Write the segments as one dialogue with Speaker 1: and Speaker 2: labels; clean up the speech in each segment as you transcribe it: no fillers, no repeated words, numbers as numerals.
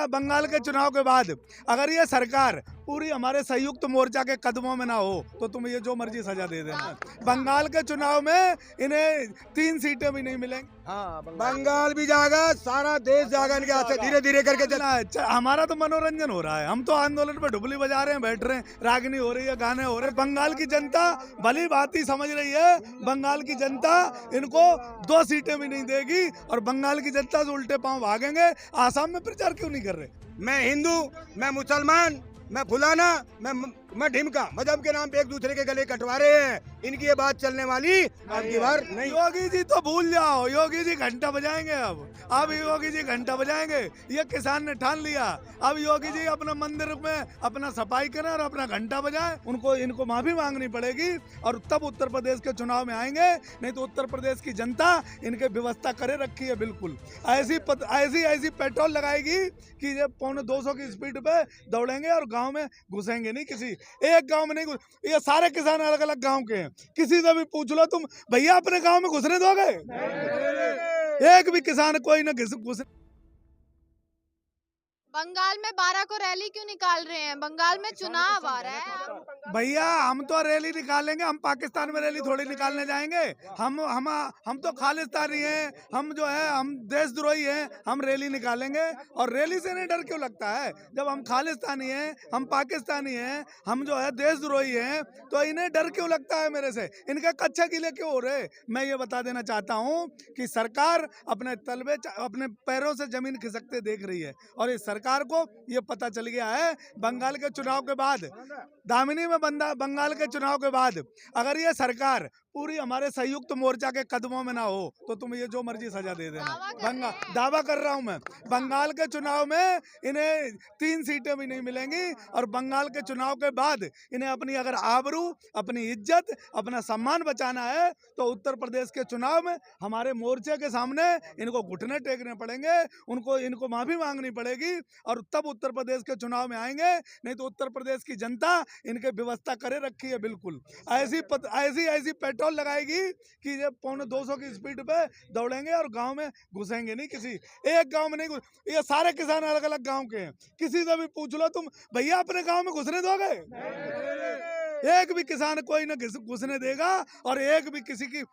Speaker 1: बंगाल के चुनाव के बाद अगर ये सरकार पूरी हमारे संयुक्त मोर्चा के कदमों में ना हो तो तुम ये जो मर्जी सजा दे देना। बंगाल के चुनाव में इन्हें 3 सीटें भी नहीं मिलेंगी।
Speaker 2: हाँ, बंगाल भी जाएगा, सारा देश जाएगा इनके हाथ से धीरे धीरे करके चलना है।
Speaker 1: हमारा तो मनोरंजन हो रहा है, हम तो आंदोलन पे ढुबली बजा रहे हैं, बैठ रहे हैं, रागनी हो रही है, गाने हो रहे हैं। बंगाल की जनता भली भांति समझ रही है, बंगाल की जनता इनको 2 सीटें भी नहीं देगी और बंगाल की जनता से उल्टे पांव भागेंगे। आसाम में प्रचार क्यों नहीं कर रहे?
Speaker 2: मैं हिंदू, मैं मुसलमान, मैं फुलाना, मैं ढिमका, मजहब के नाम पे एक दूसरे के गले कटवा रहे हैं। इनकी ये बात चलने वाली आपकी बार नहीं।
Speaker 1: योगी जी तो भूल जाओ, योगी जी घंटा बजाएंगे। अब योगी जी घंटा बजाएंगे, ये किसान ने ठान लिया। अब योगी जी अपना मंदिर में अपना सफाई करें और अपना घंटा बजाएं। इनको माफी मांगनी पड़ेगी और तब उत्तर प्रदेश के चुनाव में आएंगे, नहीं तो उत्तर प्रदेश की जनता इनके व्यवस्था करे रखी है। बिल्कुल ऐसी पेट्रोल लगाएगी कि ये 250 की स्पीड पे दौड़ेंगे और गाँव में घुसेंगे नहीं। किसी एक गांव में नहीं, ये सारे किसान अलग अलग गांव के हैं। किसी से भी पूछ लो तुम, भैया अपने गांव में घुसने दोगे? एक भी किसान कोई ना घुस।
Speaker 3: बंगाल में 12 को रैली क्यों निकाल रहे हैं? बंगाल में चुनाव आ रहा है।
Speaker 1: भैया हम तो रैली निकालेंगे, हम पाकिस्तान में रैली थोड़ी निकालने जाएंगे। हम तो खालिस्तानी हैं, हम जो है हम देशद्रोही हैं, हम रैली निकालेंगे। और रैली से नहीं डर क्यों लगता है? जब हम खालिस्तानी हैं, हम पाकिस्तानी हैं, हम जो है देशद्रोही हैं, तो इन्हें डर क्यों लगता है मेरे से? इनके कच्चे गीले क्यों हो रहे? मैं ये बता देना चाहता हूँ कि सरकार अपने पैरों से जमीन खिसकते देख रही है और इस सरकार को ये पता चल गया है बंगाल के चुनाव के बाद, दामिनी में बंगाल के चुनाव के बाद अगर ये सरकार पूरी हमारे संयुक्त मोर्चा के कदमों में ना हो तो तुम ये जो मर्जी सजा दे देना। दावा कर रहा हूं मैं, बंगाल के चुनाव में इन्हें 3 सीटें भी नहीं मिलेंगी और बंगाल के चुनाव के बाद इन्हें अपनी अगर आबरू, अपनी इज्जत, अपना सम्मान बचाना है तो उत्तर प्रदेश के चुनाव में हमारे मोर्चे के सामने इनको घुटने टेकने पड़ेंगे, इनको माफी मांगनी पड़ेगी और तब उत्तर प्रदेश के चुनाव में आएंगे। नहीं तो उत्तर प्रदेश की जनता इनके व्यवस्था करे रखी है। बिल्कुल ऐसी पेट्रोल लगाएगी कि ये 250 की स्पीड पे दौड़ेंगे और गांव में घुसेंगे नहीं। किसी एक गांव में नहीं, ये सारे किसान अलग अलग गांव के हैं। किसी से भी पूछ लो तुम, भैया अपने गांव में घुसने दोगे? एक भी किसान कोई ना घुसने देगा और एक भी किसी की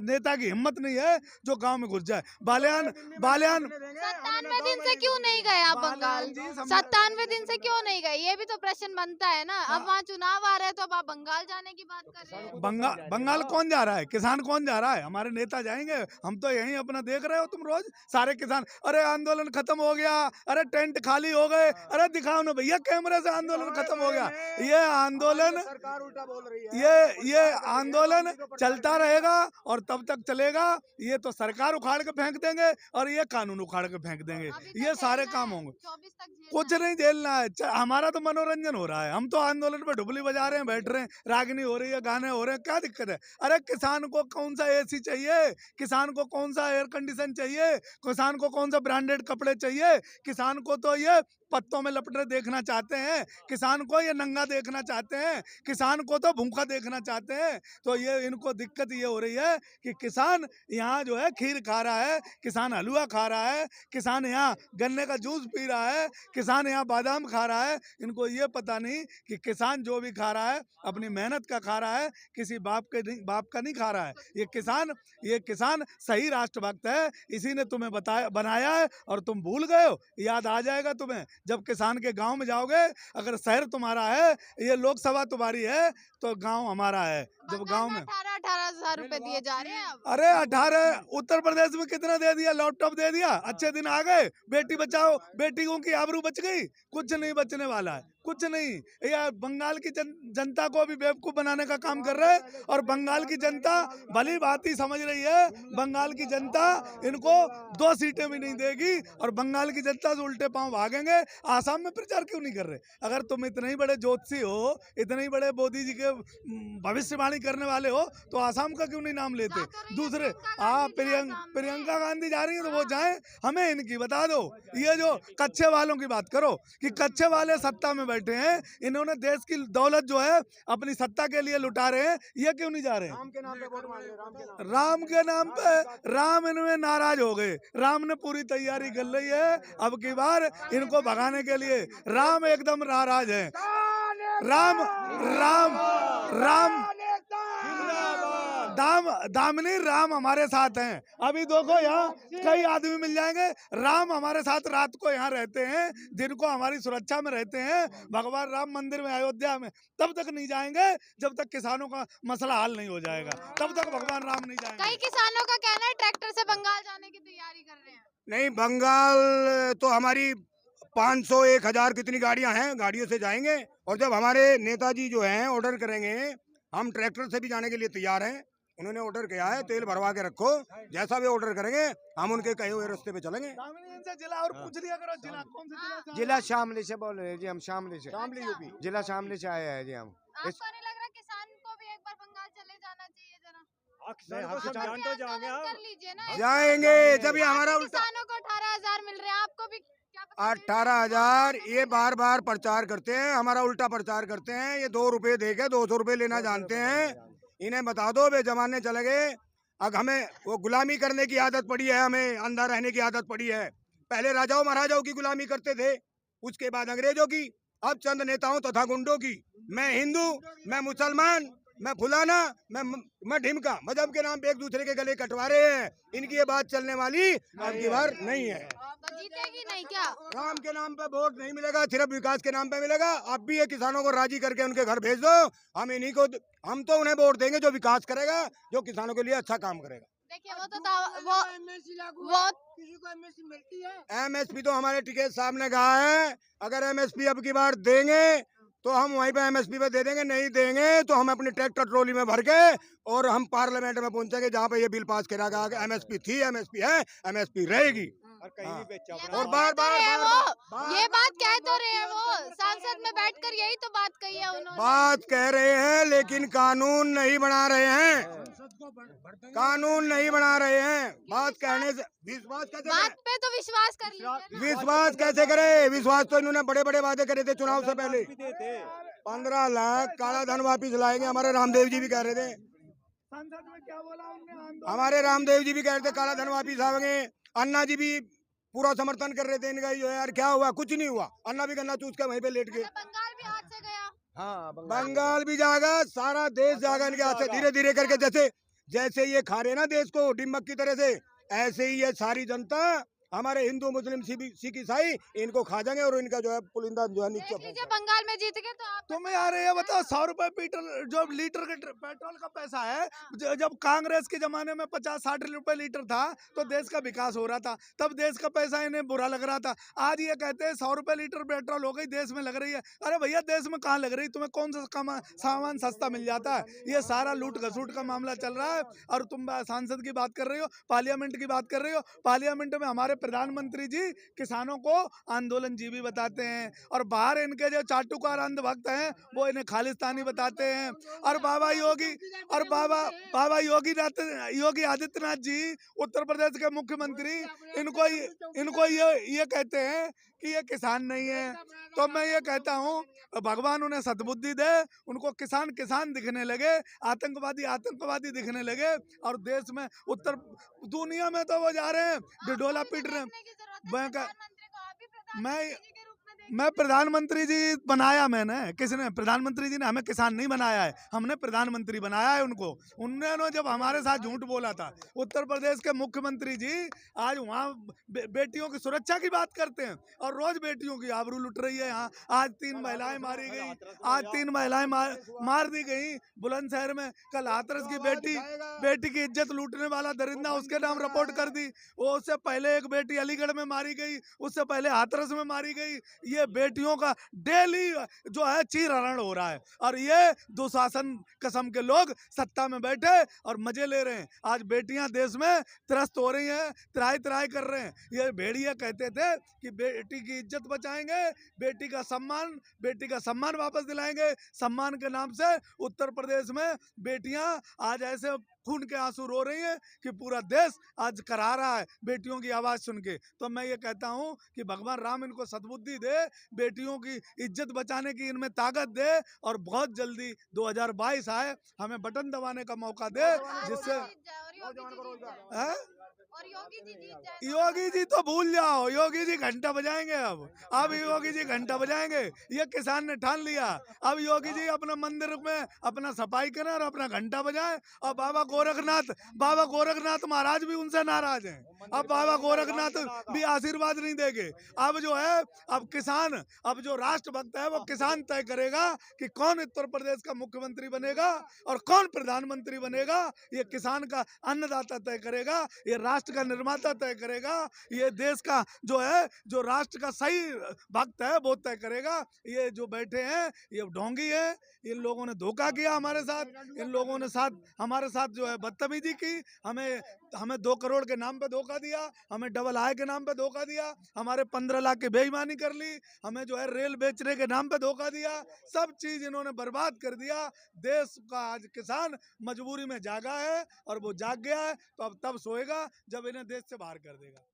Speaker 1: नेता की हिम्मत नहीं है जो गांव में घुस जाए। बालियान
Speaker 3: 97 दिन से क्यों नहीं गए आप बंगाल? 97 दिन से क्यों नहीं गए? ये भी तो प्रश्न बनता है ना। अब वहाँ चुनाव आ रहे हैं तो अब आप बंगाल जाने की बात कर रहे हैं।
Speaker 1: बंगाल कौन जा रहा है? किसान कौन जा रहा है? हमारे नेता जाएंगे। हम तो यहीं अपना देख रहे हो तुम रोज सारे किसान, अरे आंदोलन खत्म हो गया, अरे टेंट खाली हो गए, अरे दिखाओ ना भैया कैमरे से आंदोलन खत्म हो गया। ये आंदोलन
Speaker 2: उल्टा बोल रही है।
Speaker 1: ये आंदोलन चलता रहेगा और तब तक चलेगा। ये तो सरकार उखाड़ के फेंक देंगे और ये कानून उखाड़ के फेंक देंगे। ये सारे काम होंगे। कुछ नहीं झेलना है, हमारा तो मनोरंजन हो रहा है। हम तो आंदोलन पे ढुबली बजा रहे हैं, बैठ रहे हैं, रागनी हो रही है, गाने हो रहे हैं। क्या दिक्कत है? अरे किसान को कौन सा एसी चाहिए? किसान को कौन सा एयर कंडीशन चाहिए? किसान को कौन सा ब्रांडेड कपड़े चाहिए? किसान को तो ये पत्तों में लपटे देखना चाहते हैं, किसान को ये नंगा देखना चाहते हैं, किसान को तो भूखा देखना चाहते हैं। तो ये इनको दिक्कत ये हो रही है कि किसान यहाँ जो है खीर खा रहा है, किसान हलवा खा रहा है, किसान यहाँ गन्ने का जूस पी रहा है, किसान यहाँ बादाम खा रहा है। इनको ये पता नहीं कि किसान जो भी खा रहा है अपनी मेहनत का खा रहा है, किसी बाप का नहीं खा रहा है। ये किसान सही राष्ट्रभक्त है, इसी ने तुम्हें बनाया है और तुम भूल गए हो। याद आ जाएगा तुम्हें जब किसान के गांव में जाओगे। अगर शहर तुम्हारा है, ये लोकसभा तुम्हारी है, तो गांव हमारा है। जब गांव में
Speaker 3: 18,000 रुपए दिए जा रहे हैं।
Speaker 1: अरे 18 उत्तर प्रदेश में कितना दे दिया? लैपटॉप दे दिया, अच्छे दिन आ गए, बेटी बचाओ, बेटियों की आबरू बच गई। कुछ नहीं बचने वाला है, कुछ नहीं। यार बंगाल की जनता को भी बेवकूफ बनाने का काम कर रहे हैं और बंगाल की जनता भली भांति समझ रही है। बंगाल की जनता इनको 2 सीटें भी नहीं देगी और बंगाल की जनता से उल्टे पांव भागेंगे। आसाम में प्रचार क्यों नहीं कर रहे? अगर तुम इतने ही बड़े ज्योतिषी हो, इतने ही बड़े मोदी जी के भविष्यवाणी करने वाले हो, तो आसाम का क्यों नहीं नाम लेते? दूसरे प्रियंका गांधी जा रही है तो वो जाए, हमें इनकी बता दो। ये जो कच्चे वालों की बात करो कि कच्चे वाले सत्ता में बैठे हैं, इन्होंने देश की दौलत जो है अपनी सत्ता के लिए लुटा रहे हैं, ये क्यों नहीं जा रहे हैं?
Speaker 2: राम के नाम पे वोट मांग रहे हैं,
Speaker 1: राम के नाम पे राम इनमें नाराज हो गए। राम ने पूरी तैयारी कर ली है अब की बार इनको भगाने के लिए। राम एकदम नाराज है। राम राम राम दामिनी राम हमारे साथ हैं। अभी देखो यहाँ कई आदमी मिल जाएंगे, राम हमारे साथ रात को यहाँ रहते हैं, जिनको हमारी सुरक्षा में रहते हैं। भगवान राम मंदिर में अयोध्या में तब तक नहीं जाएंगे जब तक किसानों का मसला हल नहीं हो जाएगा, तब तक भगवान राम नहीं जाएंगे।
Speaker 3: कई किसानों का कहना है ट्रैक्टर से बंगाल जाने की तैयारी कर रहे हैं।
Speaker 2: नहीं, बंगाल तो हमारी 500 1000 कितनी गाड़ियां हैं, गाड़ियों से जाएंगे। और जब हमारे नेताजी जो हैं ऑर्डर करेंगे, हम ट्रैक्टर से भी जाने के लिए तैयार हैं। उन्होंने ऑर्डर किया है, तेल भरवा के रखो, जैसा भी ऑर्डर करेंगे हम उनके कहे हुए रास्ते पे चलेंगे।
Speaker 1: जिला और पूछ लिया करो, जिला कौन सा
Speaker 4: जिला शामली से बोल रहे हैं जी, हम शामली से,
Speaker 2: शामली यूपी
Speaker 4: जिला शामली से आए हैं जी हम।
Speaker 3: आपको नहीं लग रहा किसान को भी एक बार बंगाल चले जाना चाहिए जरा? कर लीजिए ना।
Speaker 2: जाएंगे जब ये हमारा उल्टा
Speaker 3: किसानों को 18,000 मिल रहे हैं, आपको भी क्या पता?
Speaker 2: 18,000 ये बार बार प्रचार करते हैं, हमारा उल्टा प्रचार करते हैं। ये 2 रुपए देके 200 रुपए लेना जानते हैं। इन्हें बता दो वे जमाने चले गए। अब हमें वो गुलामी करने की आदत पड़ी है, हमें अंदर रहने की आदत पड़ी है। पहले राजाओं महाराजाओं की गुलामी करते थे, उसके बाद अंग्रेजों की, अब चंद नेताओं तथा गुंडों की। मैं हिंदू, मैं मुसलमान, मैं फुलाना, मैं ढिमका, मजहब के नाम पे एक दूसरे के गले कटवा रहे हैं। इनकी ये बात चलने वाली अब की बार नहीं है।
Speaker 3: तो जीतेगी नहीं क्या?
Speaker 2: राम के नाम पे वोट नहीं मिलेगा, सिर्फ विकास के नाम पे मिलेगा। अब भी ये किसानों को राजी करके उनके घर भेज दो। हम तो उन्हें वोट देंगे जो विकास करेगा, जो किसानों के लिए अच्छा काम करेगा।
Speaker 3: देखिए वो तो वो
Speaker 4: किसी को एमएसपी मिलती है?
Speaker 2: एमएसपी तो हमारे टिकैत साहब ने कहा है, अगर एमएसपी अब की बार देंगे तो हम वहीं पे एमएसपी पे दे देंगे, नहीं देंगे तो हम अपनी ट्रैक्टर ट्रॉली में भर के और हम पार्लियामेंट में पहुंचेंगे, जहाँ पे ये बिल पास करा गया। एमएसपी थी, एमएसपी है, एमएसपी रहेगी।
Speaker 3: और बार ये बात कह तो रहे हैं, वो संसद में बैठकर यही तो बात कही है उन्होंने।
Speaker 2: बात कह रहे हैं लेकिन कानून नहीं बना रहे हैं, कानून नहीं बना रहे हैं। बात कहने से विश्वास कैसे
Speaker 3: बात पे तो विश्वास कर लीजिए।
Speaker 2: विश्वास कैसे करे? विश्वास तो इन्होंने बड़े बड़े वादे करे थे चुनाव से पहले। 15 लाख काला धन वापिस लाएंगे, हमारे रामदेव जी भी कह रहे थे।
Speaker 1: संसद में क्या बोला उनने?
Speaker 2: हमारे रामदेव जी भी कह रहे थे काला धन वापिस आएंगे। अन्ना जी भी पूरा समर्थन कर रहे थे इनका। जो है यार क्या हुआ? कुछ नहीं हुआ। अन्ना भी गन्ना चूस के वहीं पे लेट गए।
Speaker 3: बंगाल भी हाथ से गया।
Speaker 4: हाँ,
Speaker 2: बंगाल भी जाएगा, सारा देश जाएगा इनके हाथ से। धीरे धीरे करके जैसे ये खा रहे ना देश को डिम्बक की तरह से, ऐसे ही ये सारी जनता, हमारे हिंदू मुस्लिम सिख ईसाई, इनको खा जाएंगे और इनका जो है पुलिंदा जो है नीचे।
Speaker 3: देख लीजिए बंगाल में जीत गए तो आप
Speaker 1: तुम्हें यार ये बताओ, 100 रुपए जो लीटर के पेट्रोल का पैसा है, जब कांग्रेस के जमाने में 50-60 रुपए लीटर था तो देश का विकास हो रहा था, तब देश का पैसा इन्हें बुरा लग रहा था। आज ये कहते हैं 100 रुपए लीटर पेट्रोल हो गई, देश में लग रही है। अरे भैया देश में कहाँ लग रही? तुम्हें कौन सा सामान सस्ता मिल जाता है? ये सारा लूट घसूट का मामला चल रहा है। और तुम सांसद की बात कर रही हो, पार्लियामेंट की बात कर रही हो। पार्लियामेंट में हमारे प्रधानमंत्री जी किसानों को आंदोलन जीवी बताते हैं, और बाहर इनके जो चाटुकार अंधभक्त हैं वो इन्हें खालिस्तानी बताते हैं। और बाबा योगी आदित्यनाथ जी उत्तर प्रदेश के मुख्यमंत्री, इनको ये कहते हैं कि ये किसान नहीं है। तो मैं ये कहता हूँ भगवान उन्हें सद्बुद्धि दे, उनको किसान दिखने लगे, आतंकवादी दिखने लगे। और देश में दुनिया में तो वो जा रहे हैं ढिढोला पीट रहे हैं। मैं प्रधानमंत्री जी बनाया, मैंने किसने? प्रधानमंत्री जी ने हमें किसान नहीं बनाया है, हमने प्रधानमंत्री बनाया है उनको। उन्होंने जब हमारे साथ झूठ बोला था, उत्तर प्रदेश के मुख्यमंत्री जी आज वहाँ बेटियों की सुरक्षा की बात करते हैं और रोज बेटियों की आबरू लुट रही है। यहाँ आज 3 महिलाएं मारी गई, आज 3 महिलाएं मार दी गई बुलंदशहर में। कल हाथरस की बेटी की इज्जत लूटने वाला दरिंदा, उसके नाम रिपोर्ट कर दी। वो उससे पहले एक बेटी अलीगढ़ में मारी गई, उससे पहले हाथरस में मारी गई। ये बेटियों का डेली जो है चीर हरण हो रहा है, और ये दुशासन किस्म के लोग सत्ता में बैठे और मजे ले रहे हैं। आज बेटियां देश में त्रस्त हो रही हैं, त्राई कर रहे हैं। ये भेड़िया कहते थे कि बेटी की इज्जत बचाएंगे, बेटी का सम्मान वापस दिलाएंगे। सम्मान के नाम से उत्तर प्रदेश में बेटियां आज ऐसे खून के आंसू रो रही हैं कि पूरा देश आज करा रहा है बेटियों की आवाज़ सुन के। तो मैं ये कहता हूँ कि भगवान राम इनको सद्बुद्धि दे, बेटियों की इज्जत बचाने की इनमें ताकत दे, और बहुत जल्दी 2022 आए, हमें बटन दबाने का मौका दे, जिससे हैं?
Speaker 3: और योगी जी जीत जाए।
Speaker 1: योगी जी तो भूल जाओ, योगी जी घंटा बजाएंगे। अब योगी जी घंटा बजाएंगे, ये किसान ने ठान लिया। अब योगी जी अपना मंदिर में अपना सफाई करें और अपना घंटा बजाएं। और बाबा गोरखनाथ महाराज भी उनसे नाराज हैं। अब बाबा गोरखनाथ भी आशीर्वाद नहीं देंगे। अब जो है, अब किसान, अब जो राष्ट्रभक्त है वो किसान तय करेगा कि कौन उत्तर प्रदेश का मुख्यमंत्री बनेगा और कौन प्रधानमंत्री बनेगा। ये किसान का अन्नदाता तय करेगा, ये राष्ट्र का निर्माता तय करेगा, ये देश का जो है, जो राष्ट्र का सही भक्त है वो तय करेगा। ये जो बैठे हैं ये ढोंगी है, इन लोगों ने धोखा किया हमारे साथ, इन लोगों ने हमारे साथ जो है बदतमीजी की, हमें 2 करोड़ के नाम पे धोखा दिया, हमें डबल आय के नाम पे धोखा दिया, हमारे 15 लाख की बेईमानी कर ली, हमें जो है रेल बेचने के नाम पे धोखा दिया, सब चीज इन्होंने बर्बाद कर दिया। देश का आज किसान मजबूरी में जागा है और वो जाग गया है, तो अब तब सोएगा जब इन्हें देश से बाहर कर देगा।